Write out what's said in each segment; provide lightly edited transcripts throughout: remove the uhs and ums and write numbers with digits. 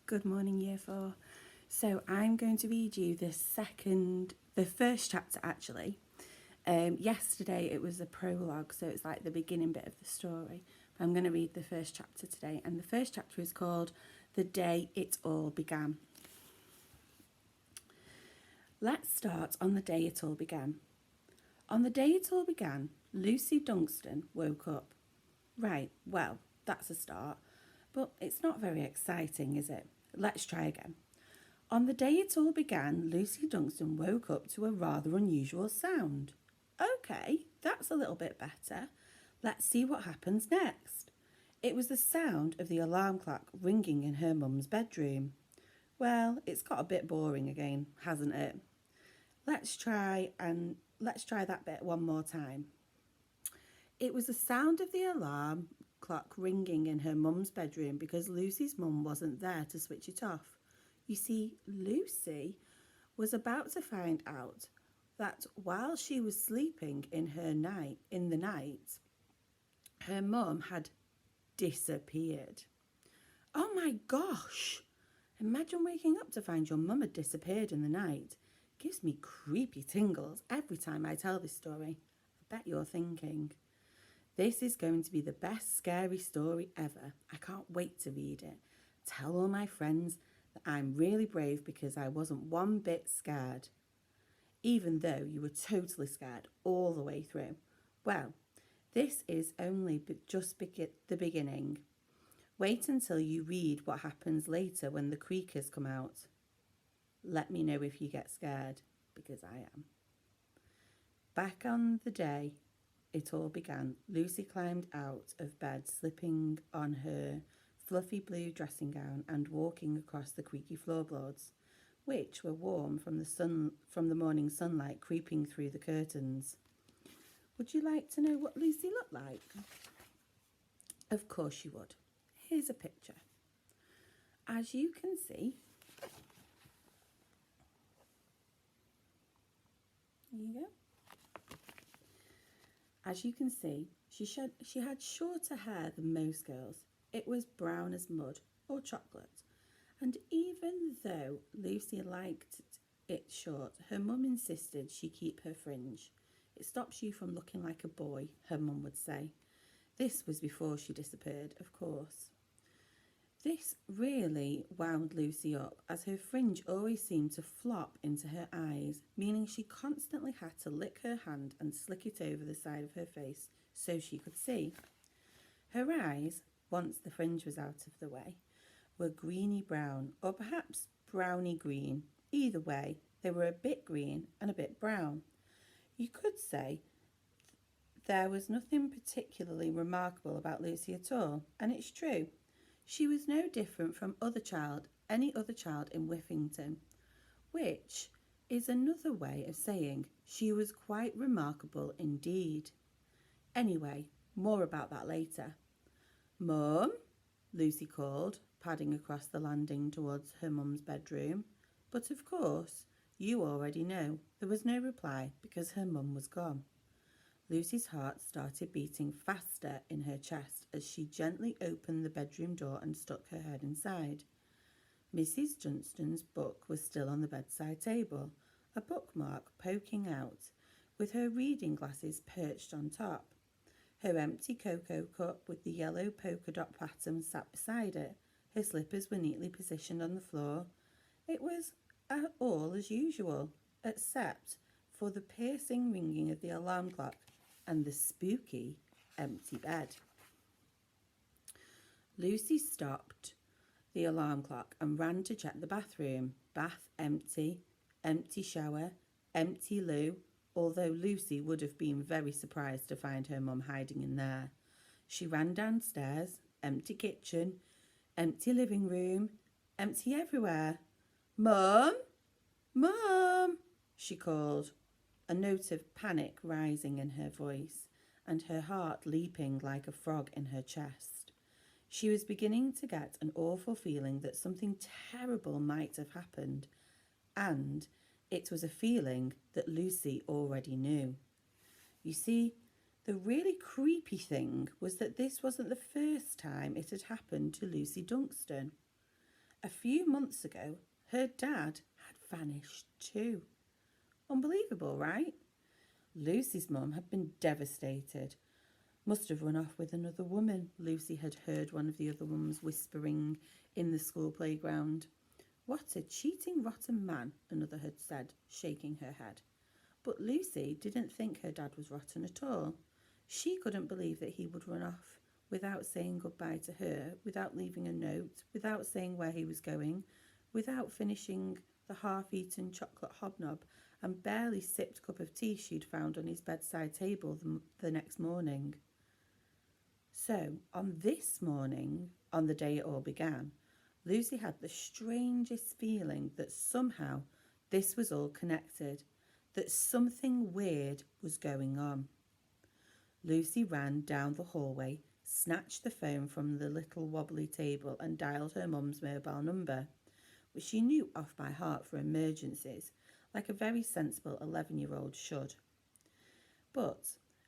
Good morning, Year 4. So I'm going to read you the first chapter actually. Yesterday it was a prologue, so it's like the beginning bit of the story. I'm going to read the first chapter today, and the first chapter is called The Day It All Began. Let's start on the day it all began. On the day it all began, Lucy Dunstan woke up. Right, well, that's a start, but it's not very exciting, is it? Let's try again. On the day it all began, Lucy Dunstan woke up to a rather unusual sound. Okay, that's a little bit better. Let's see what happens next. It was the sound of the alarm clock ringing in her mum's bedroom. Well, it's got a bit boring again, hasn't it? Let's try that bit one more time. It was the sound of the alarm clock ringing in her mum's bedroom because Lucy's mum wasn't there to switch it off. You see, Lucy was about to find out that while she was sleeping in the night, her mum had disappeared. Oh my gosh! Imagine waking up to find your mum had disappeared in the night. Gives me creepy tingles every time I tell this story. I bet you're thinking, this is going to be the best scary story ever. I can't wait to read it. Tell all my friends that I'm really brave because I wasn't one bit scared, even though you were totally scared all the way through. Well, this is only just the beginning. Wait until you read what happens later when the Creakers come out. Let me know if you get scared, because I am. Back on the day it all began, Lucy climbed out of bed, slipping on her fluffy blue dressing gown and walking across the creaky floorboards, which were warm from the morning sunlight creeping through the curtains. Would you like to know what Lucy looked like? Of course you would. Here's a picture. As you can see, there you go. As you can see, she had shorter hair than most girls. It was brown as mud or chocolate. And even though Lucy liked it short, her mum insisted she keep her fringe. It stops you from looking like a boy, her mum would say. This was before she disappeared, of course. This really wound Lucy up, as her fringe always seemed to flop into her eyes, meaning she constantly had to lick her hand and slick it over the side of her face so she could see. Her eyes, once the fringe was out of the way, were greeny brown, or perhaps browny green. Either way, they were a bit green and a bit brown. You could say there was nothing particularly remarkable about Lucy at all, and it's true. She was no different from any other child in Whiffington, which is another way of saying she was quite remarkable indeed. Anyway, more about that later. Mum, Lucy called, padding across the landing towards her mum's bedroom. But of course, you already know there was no reply because her mum was gone. Lucy's heart started beating faster in her chest as she gently opened the bedroom door and stuck her head inside. Mrs. Dunstan's book was still on the bedside table, a bookmark poking out, with her reading glasses perched on top. Her empty cocoa cup with the yellow polka dot pattern sat beside it. Her slippers were neatly positioned on the floor. It was all as usual, except for the piercing ringing of the alarm clock and the spooky empty bed. Lucy stopped the alarm clock and ran to check the bathroom. Bath empty, empty shower, empty loo, although Lucy would have been very surprised to find her mum hiding in there. She ran downstairs, empty kitchen, empty living room, empty everywhere. Mum! Mum! She called, a note of panic rising in her voice and her heart leaping like a frog in her chest. She was beginning to get an awful feeling that something terrible might have happened, and it was a feeling that Lucy already knew. You see, the really creepy thing was that this wasn't the first time it had happened to Lucy Dunstan. A few months ago, her dad had vanished too. Unbelievable, right? Lucy's mum had been devastated. Must have run off with another woman, Lucy had heard one of the other mums whispering in the school playground. What a cheating, rotten man, another had said, shaking her head. But Lucy didn't think her dad was rotten at all. She couldn't believe that he would run off without saying goodbye to her, without leaving a note, without saying where he was going, without finishing the half-eaten chocolate hobnob and barely sipped cup of tea she'd found on his bedside table the next morning. So, on this morning, on the day it all began, Lucy had the strangest feeling that somehow this was all connected, that something weird was going on. Lucy ran down the hallway, snatched the phone from the little wobbly table and dialed her mum's mobile number, which she knew off by heart for emergencies, like a very sensible 11-year-old should. But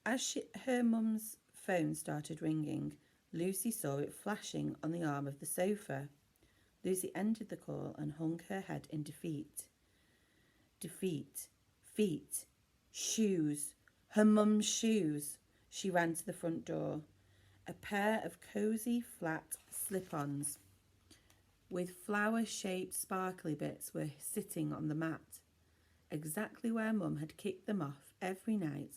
as her mum's phone started ringing, Lucy saw it flashing on the arm of the sofa. Lucy ended the call and hung her head in defeat. Defeat. Feet. Shoes. Her mum's shoes. She ran to the front door. A pair of cosy, flat slip-ons with flower-shaped sparkly bits were sitting on the mat, exactly where Mum had kicked them off every night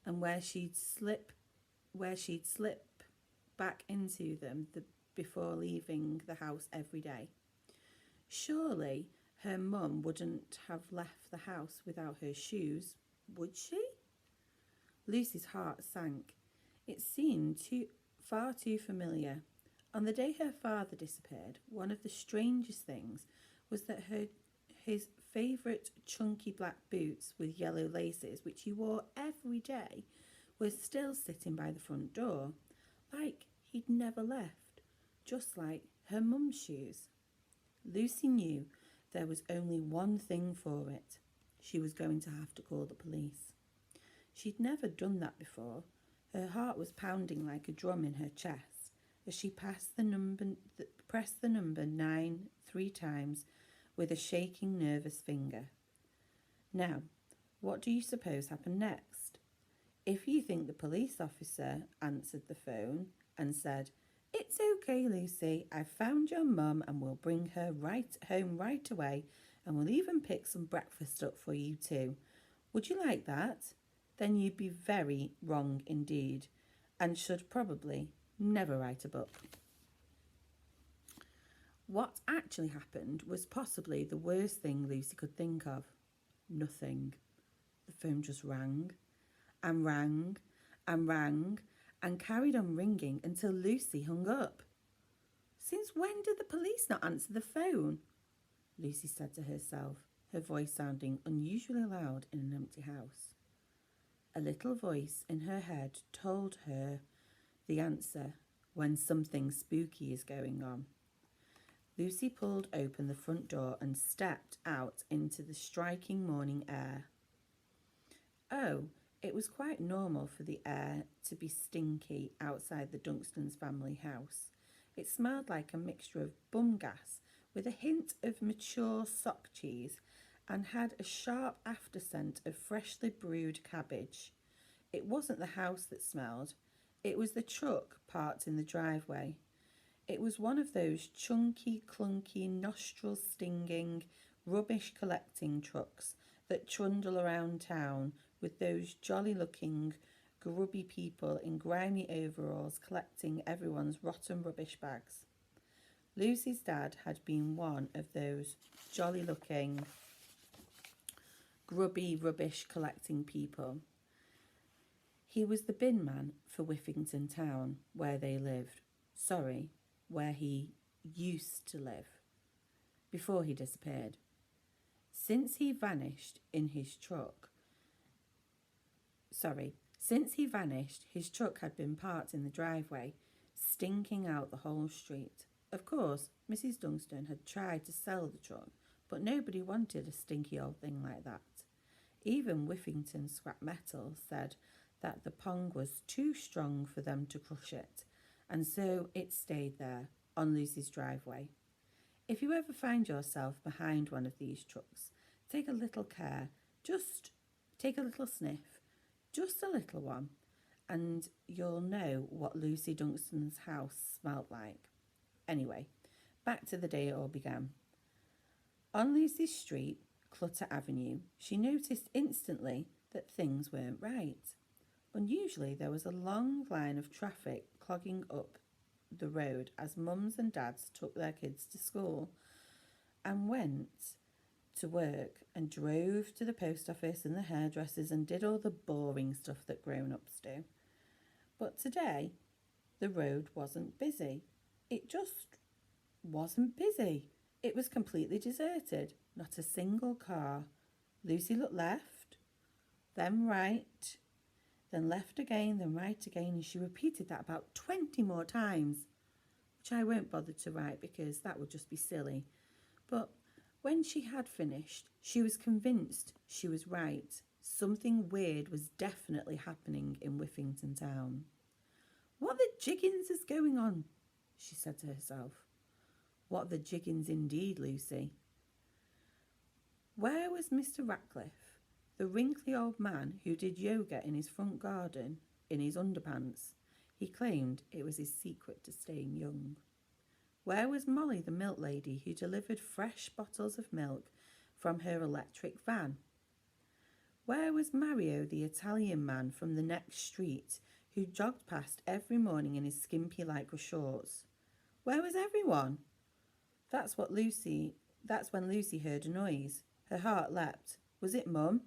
and where she'd slip back into them before leaving the house every day. Surely her mum wouldn't have left the house without her shoes, would she? Lucy's heart sank. It seemed far too familiar. On the day her father disappeared, one of the strangest things was that his favourite chunky black boots with yellow laces, which he wore every day, were still sitting by the front door, like he'd never left, just like her mum's shoes. Lucy knew there was only one thing for it. She was going to have to call the police. She'd never done that before. Her heart was pounding like a drum in her chest as she pressed the number 9 3 times with a shaking, nervous finger. Now, what do you suppose happened next? If you think the police officer answered the phone and said, "It's okay, Lucy, I found your mum and we'll bring her right home right away and we'll even pick some breakfast up for you too. Would you like that?" Then you'd be very wrong indeed and should probably never write a book. What actually happened was possibly the worst thing Lucy could think of. Nothing. The phone just rang and rang and rang and carried on ringing until Lucy hung up. Since when did the police not answer the phone? Lucy said to herself, her voice sounding unusually loud in an empty house. A little voice in her head told her the answer when something spooky is going on. Lucy pulled open the front door and stepped out into the striking morning air. Oh, it was quite normal for the air to be stinky outside the Dunstons' family house. It smelled like a mixture of bum gas with a hint of mature sock cheese and had a sharp after scent of freshly brewed cabbage. It wasn't the house that smelled, it was the truck parked in the driveway. It was one of those chunky, clunky, nostril-stinging, rubbish-collecting trucks that trundle around town with those jolly-looking, grubby people in grimy overalls collecting everyone's rotten rubbish bags. Lucy's dad had been one of those jolly-looking, grubby rubbish collecting people. He was the bin man for Whiffington Town, where they lived. Where he used to live, before he disappeared. Since he vanished, his truck had been parked in the driveway, stinking out the whole street. Of course, Mrs. Dunstan had tried to sell the truck, but nobody wanted a stinky old thing like that. Even Whiffington Scrap Metal said that the pong was too strong for them to crush it, and so it stayed there on Lucy's driveway. If you ever find yourself behind one of these trucks, take a little care. Just take a little sniff, just a little one, and you'll know what Lucy Dunstan's house smelt like. Anyway, back to the day it all began. On Lucy's street, Clutter Avenue, she noticed instantly that things weren't right. Unusually, there was a long line of traffic clogging up the road as mums and dads took their kids to school and went to work and drove to the post office and the hairdressers and did all the boring stuff that grown-ups do. But today, the road wasn't busy. It just wasn't busy. It was completely deserted. Not a single car. Lucy looked left, then right, then left again, then right again, and she repeated that about 20 more times, which I won't bother to write because that would just be silly. But when she had finished, she was convinced she was right. Something weird was definitely happening in Whiffington town. What the jiggins is going on? She said to herself. What the jiggins indeed, Lucy. Where was Mr. Ratcliffe, the wrinkly old man who did yoga in his front garden in his underpants? He claimed it was his secret to staying young. Where was Molly, the milk lady who delivered fresh bottles of milk from her electric van? Where was Mario, the Italian man from the next street who jogged past every morning in his skimpy lycra shorts? Where was everyone? That's when Lucy heard a noise. Her heart leapt. Was it Mum?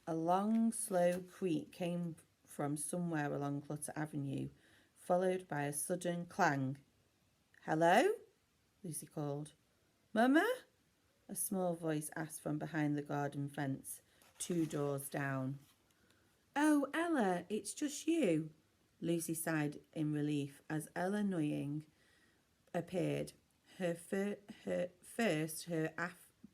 A long, slow creak came from somewhere along Clutter Avenue, followed by a sudden clang. Hello? Lucy called. Mama? A small voice asked from behind the garden fence, 2 doors down. Oh, Ella, it's just you. Lucy sighed in relief as Ella Noying appeared. Her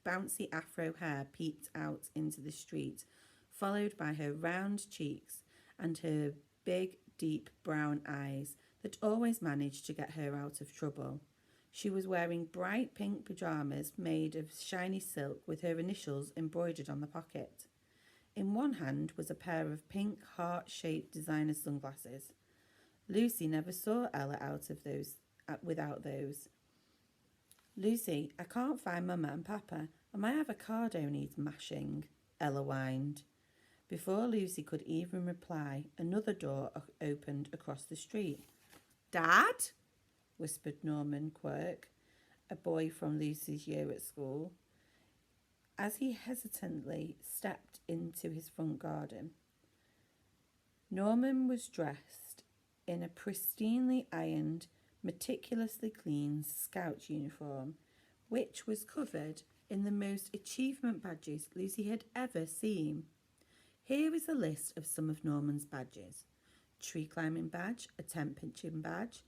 bouncy afro hair peeped out into the street, followed by her round cheeks and her big, deep brown eyes that always managed to get her out of trouble. She was wearing bright pink pyjamas made of shiny silk with her initials embroidered on the pocket. In one hand was a pair of pink heart-shaped designer sunglasses. Lucy never saw Ella without those. Lucy, I can't find Mama and Papa, and my avocado needs mashing, Ella whined. Before Lucy could even reply, another door opened across the street. Dad? Whispered Norman Quirk, a boy from Lucy's year at school, as he hesitantly stepped into his front garden. Norman was dressed in a pristinely ironed, meticulously clean Scout uniform, which was covered in the most achievement badges Lucy had ever seen. Here is a list of some of Norman's badges. Tree climbing badge, a tent pitching badge,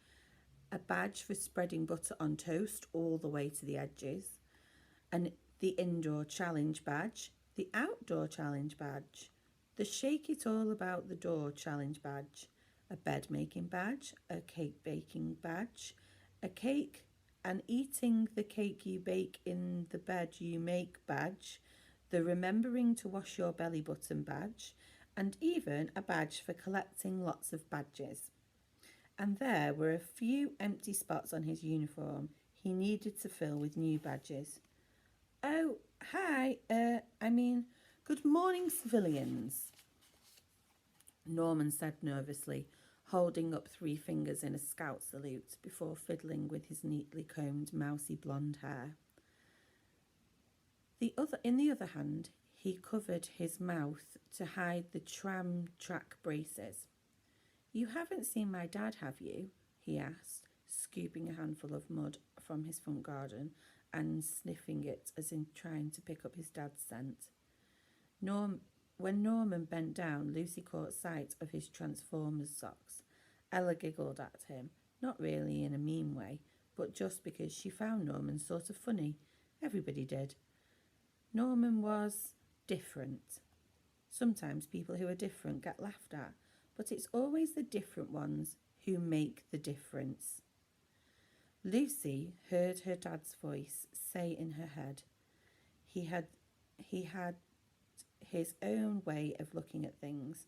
a badge for spreading butter on toast all the way to the edges, and the indoor challenge badge, the outdoor challenge badge, the shake it all about the door challenge badge, a bed making badge, a cake baking badge, a cake and eating the cake you bake in the bed you make badge, the remembering to wash your belly button badge, and even a badge for collecting lots of badges. And there were a few empty spots on his uniform he needed to fill with new badges. Oh, hi, good morning, civilians, Norman said nervously, holding up 3 fingers in a Scout salute before fiddling with his neatly combed, mousy blonde hair. In the other hand, he covered his mouth to hide the tram track braces. You haven't seen my dad, have you? He asked, scooping a handful of mud from his front garden and sniffing it as in trying to pick up his dad's scent. When Norman bent down, Lucy caught sight of his Transformers socks. Ella giggled at him, not really in a mean way, but just because she found Norman sort of funny. Everybody did. Norman was different. Sometimes people who are different get laughed at, but it's always the different ones who make the difference. Lucy heard her dad's voice say in her head, he had his own way of looking at things.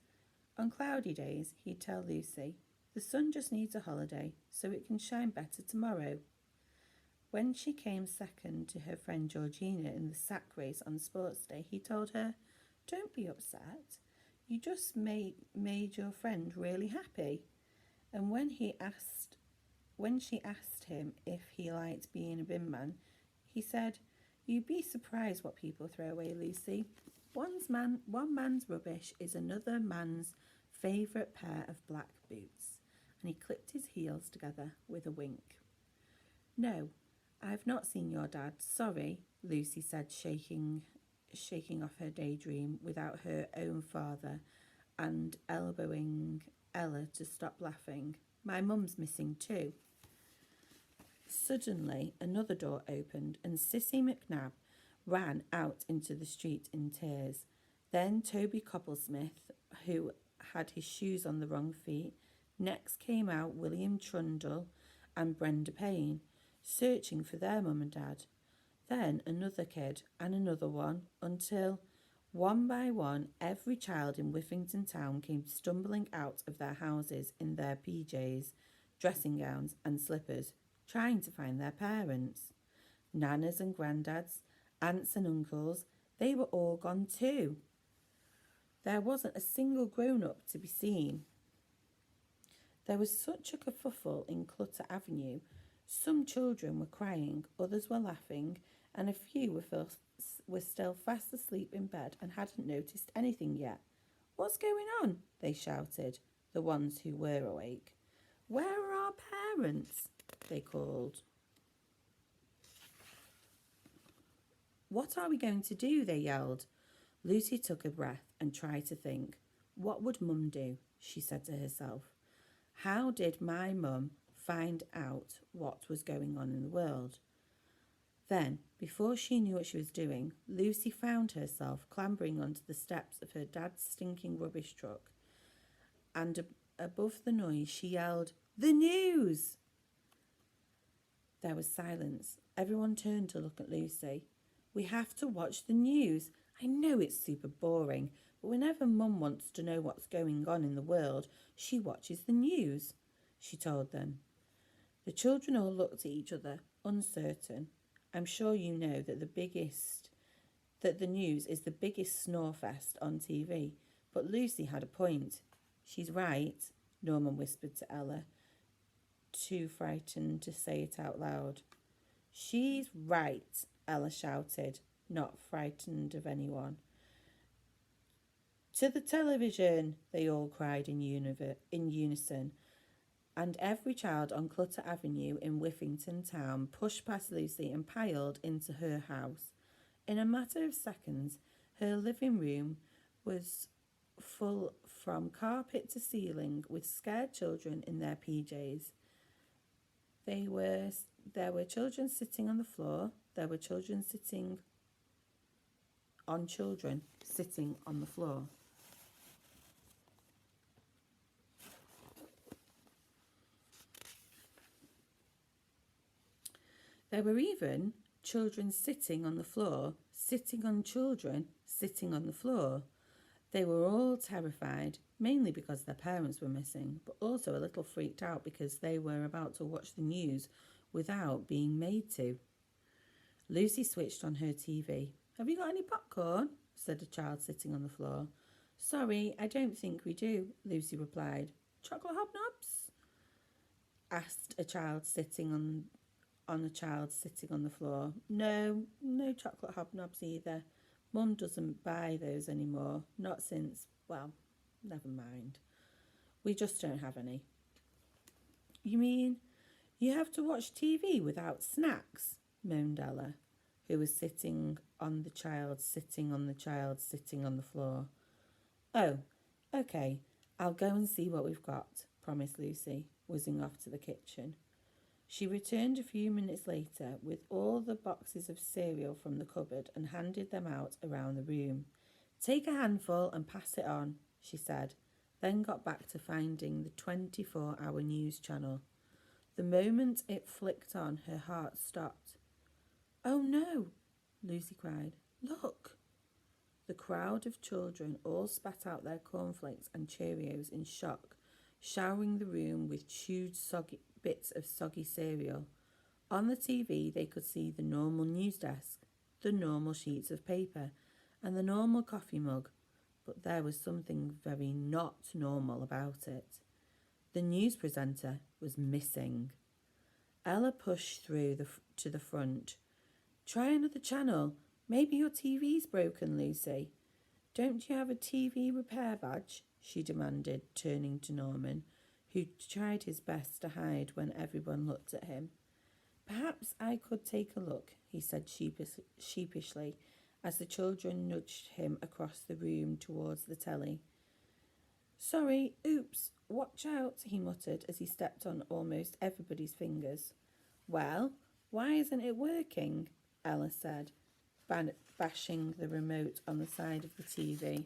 On cloudy days, he'd tell Lucy, the sun just needs a holiday so it can shine better tomorrow. When she came second to her friend Georgina in the sack race on sports day, he told her, don't be upset. You just made your friend really happy. And when she asked him if he liked being a bin man, he said, you'd be surprised what people throw away, Lucy. One man's rubbish is another man's favourite pair of black boots. And he clipped his heels together with a wink. No, I've not seen your dad, sorry, Lucy said, shaking off her daydream without her own father and elbowing Ella to stop laughing. My mum's missing too. Suddenly, another door opened and Sissy McNabb ran out into the street in tears. Then Toby Cobblesmith, who had his shoes on the wrong feet. Next came out William Trundle and Brenda Payne, searching for their mum and dad. Then another kid and another one, until one by one every child in Whiffington town came stumbling out of their houses in their PJs, dressing gowns and slippers, trying to find their parents. Nanas and granddads, aunts and uncles, they were all gone too. There wasn't a single grown-up to be seen. There was such a kerfuffle in Clutter Avenue. Some children were crying, others were laughing, and a few were still fast asleep in bed and hadn't noticed anything yet. What's going on? They shouted, the ones who were awake. Where are our parents? They called. What are we going to do? They yelled. Lucy took a breath and tried to think. What would Mum do? She said to herself. How did my mum find out what was going on in the world? Then, before she knew what she was doing, Lucy found herself clambering onto the steps of her dad's stinking rubbish truck. And above the noise, she yelled, "The news!" There was silence. Everyone turned to look at Lucy. We have to watch the news. I know it's super boring, but whenever Mum wants to know what's going on in the world, she watches the news, she told them. The children all looked at each other, uncertain. I'm sure you know that the news is the biggest snore fest on TV, but Lucy had a point. She's right, Norman whispered to Ella, too frightened to say it out loud. She's right, Ella shouted, not frightened of anyone. To the television, they all cried in unison, and every child on Clutter Avenue in Whiffington town pushed past Lucy and piled into her house. In a matter of seconds, her living room was full from carpet to ceiling with scared children in their PJs. There were children sitting on the floor. There were children sitting on the floor. There were even children sitting on the floor, sitting on children, sitting on the floor. They were all terrified, mainly because their parents were missing, but also a little freaked out because they were about to watch the news without being made to. Lucy switched on her TV. Have you got any popcorn? Said a child sitting on the floor. Sorry, I don't think we do, Lucy replied. Chocolate hobnobs? Asked a child sitting on the floor. No chocolate hobnobs either. Mum doesn't buy those anymore. Not since, well, never mind. We just don't have any. You mean you have to watch TV without snacks? Moaned Ella, who was sitting on the child, sitting on the floor. Oh, okay, I'll go and see what we've got, promised Lucy, whizzing off to the kitchen. She returned a few minutes later with all the boxes of cereal from the cupboard and handed them out around the room. Take a handful and pass it on, she said, then got back to finding the 24-hour news channel. The moment it flicked on, her heart stopped. "Oh no," Lucy cried. "Look!" The crowd of children all spat out their cornflakes and Cheerios in shock, showering the room with chewed bits of soggy cereal. On the TV, they could see the normal news desk, the normal sheets of paper, and the normal coffee mug, but there was something very not normal about it. The news presenter was missing. Ella pushed through to the front. "Try another channel. Maybe your TV's broken, Lucy." "Don't you have a TV repair badge?" she demanded, turning to Norman, who tried his best to hide when everyone looked at him. "Perhaps I could take a look," he said sheepishly, as the children nudged him across the room towards the telly. "Sorry, oops, watch out," he muttered as he stepped on almost everybody's fingers. "Well, why isn't it working?" Ella said, bashing the remote on the side of the TV.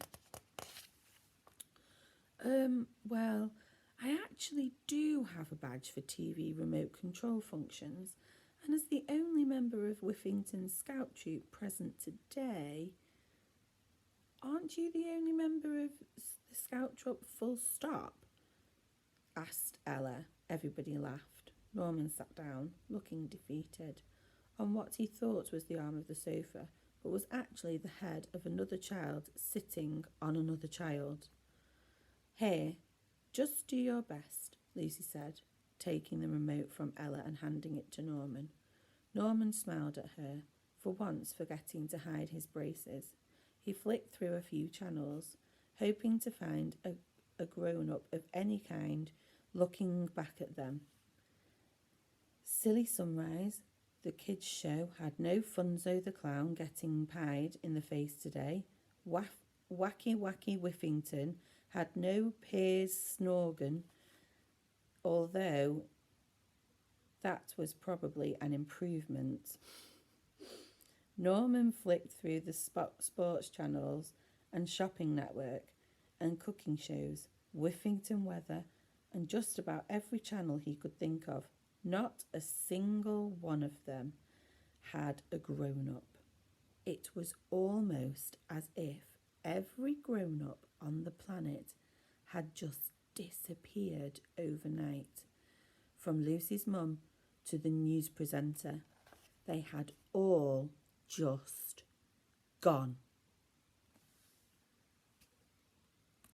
Well, I actually do have a badge for TV remote control functions, and as the only member of Whiffington's Scout Troop present today..." "Aren't you the only member of the Scout Troop full stop?" asked Ella. Everybody laughed. Norman sat down, looking defeated, on what he thought was the arm of the sofa, but was actually the head of another child sitting on another child. "Here, just do your best," Lucy said, taking the remote from Ella and handing it to Norman. Norman smiled at her, for once forgetting to hide his braces. He flicked through a few channels, hoping to find a grown-up of any kind looking back at them. Silly Sunrise, the kids' show, had no Funzo the Clown getting pied in the face today. Wacky Whiffington had no Piers Snorgan, although that was probably an improvement. Norman flicked through the sports channels and shopping network and cooking shows, Whiffington weather, and just about every channel he could think of. Not a single one of them had a grown-up. It was almost as if every grown-up on the planet had just disappeared overnight. From Lucy's mum to the news presenter, they had all just gone.